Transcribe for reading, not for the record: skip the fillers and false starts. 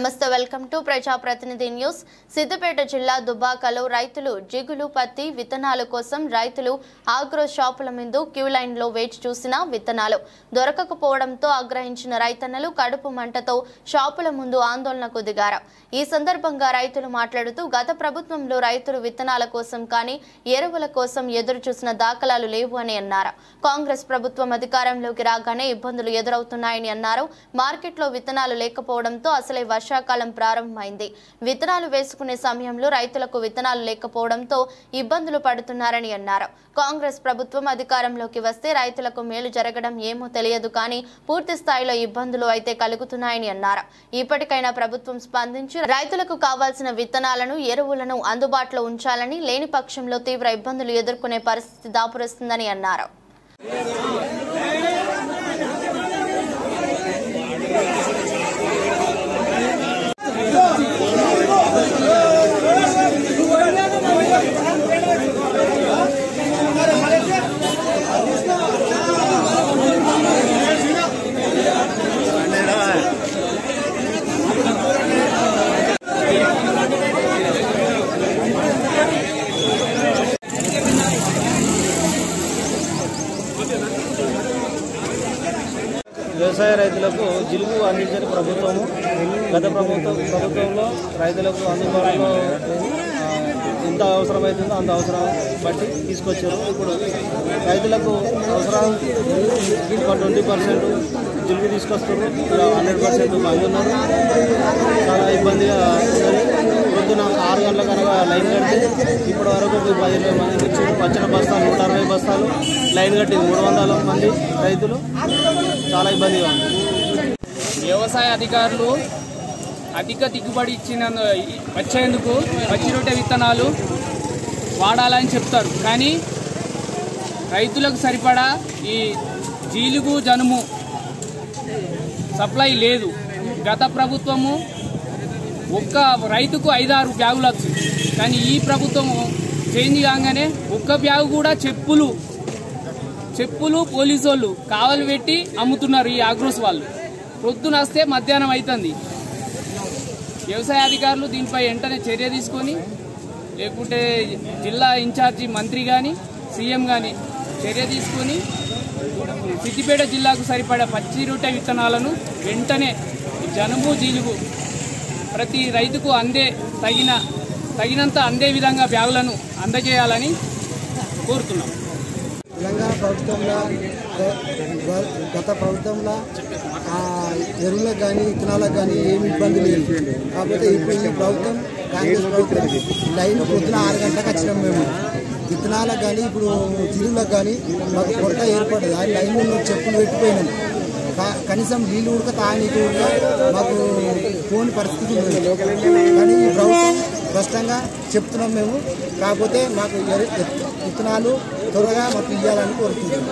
నమస్తే welcome to ప్రజాప్రతినిధి news. Siddipet జిల్లా దుబ్బాకలో రైతులు జిగులు పత్తి విత్తనాల కోసం రైతులు ఆగ్రో షాపుల ముందు క్యూ లైన్ లో వేచి చూసినా విత్తనాలు దొరకకపోవడంతో ఆగ్రహించిన రైతన్నలు కడుపు మంటతో షాపుల ముందు ఆందోళనకు దిగారు. ఈ సందర్భంగా రైతులు మాట్లాడుతూ గత ప్రభుత్వంలో రైతులు విత్తనాల కోసం కానీ ఎరువుల కోసం ఎదురు చూసిన దాఖలాలు లేవు అని అన్నారు. కాంగ్రెస్ ప్రభుత్వం అధికారంలోకి రాగానే ఇబ్బందులు ఎదురవుతున్నాయని అన్నారు. మార్కెట్లో విత్తనాలు లేకపోవడంతో అసలే వర్షాకాలం ప్రారంభమైంది. విత్తనాలు వేసుకునే సమయంలో రైతులకు విత్తనాలు లేకపోవడంతో ఇబ్బందులు పడుతున్నారని అన్నారు. కాంగ్రెస్ ప్రభుత్వం అధికారంలోకి వస్తే రైతులకు మేలు జరగడం ఏమో తెలియదు కానీ పూర్తి స్థాయిలో ఇబ్బందులు అయితే కలుగుతున్నాయని అన్నారు. ఇప్పటికైనా ప్రభుత్వం స్పందించి రైతులకు కావాల్సిన విత్తనాలను ఎరువులను అందుబాటులో ఉంచాలని, లేని పక్షంలో తీవ్ర ఇబ్బందులు ఎదుర్కొనే పరిస్థితి దాపురిస్తుందని అన్నారు. వ్యవసాయ రైతులకు జిలుగు అందించని ప్రభుత్వము గత ప్రభుత్వంలో రైతులకు అందుబాటులో ఎంత అవసరమవుతుందో అంత అవసరం బట్టి తీసుకొచ్చారు. ఇప్పుడు రైతులకు అవసరం 20% జిలుగు తీసుకొస్తున్నారు, 100% మంది ఉన్నారు. చాలా ఇబ్బందిగా పొద్దున 6 గంటల కనుక లైన్ కట్టి ఇప్పటి వరకు 15 మంది నుంచి వచ్చిన బస్తాలు 160 బస్తాలు లైన్ కట్టి 300 మంది రైతులు చాలా ఇబ్బందిగా ఉంది. వ్యవసాయ అధికారులు అధిక దిగుబడి వచ్చేందుకు పచ్చి రొట్టె విత్తనాలు వాడాలని చెప్తారు, కానీ రైతులకు సరిపడా ఈ జీలుగు జనుము సప్లై లేదు. గత ప్రభుత్వము ఒక్క రైతుకు 5-6 బ్యాగులు వచ్చింది, కానీ ఈ ప్రభుత్వము చేంజ్ కాగానే ఒక్క బ్యాగు కూడా చెప్పులు పోలీసు వాళ్ళు కావలు పెట్టి అమ్ముతున్నారు. ఈ ఆగ్రోస్ వాళ్ళు పొద్దున వస్తే మధ్యాహ్నం అవుతుంది. వ్యవసాయ అధికారులు దీనిపై వెంటనే చర్య తీసుకొని, లేకుంటే జిల్లా ఇన్ఛార్జి మంత్రి కానీ సీఎం కానీ చర్య తీసుకొని సిద్దిపేట జిల్లాకు సరిపడా పచ్చి రొట్టె విత్తనాలను వెంటనే జనుము జీలుగు ప్రతి రైతుకు తగినంత అందే విధంగా బ్యాగులను అందజేయాలని కోరుతున్నాం. తెలంగాణ ప్రభుత్వంలో గత ప్రభుత్వంలో ఎరువులకు కానీ విత్తనాలకు కానీ ఏమి ఇబ్బంది లేదు. కాకపోతే ఇప్పుడు ఈ ప్రభుత్వం కాంగ్రెస్ ప్రభుత్వం లైన్ పొద్దున 6 గంటలకు వచ్చినాం. మేము విత్తనాలకు కానీ ఇప్పుడు జిల్లులకు కానీ మాకు కొరత ఏర్పడదు. ఆ లైన్లో చెప్పులు పెట్టిపోయినాం. కనీసం నీళ్ళు ఉడక తాగనీకి మాకు పోని పరిస్థితి ఉంది. కానీ ఈ ప్రభుత్వం స్పష్టంగా చెప్తున్నాం మేము. కాకపోతే మాకు విత్తనాలు త్వరగా మాకు ఇవ్వాలని కోరుకుంటున్నాం.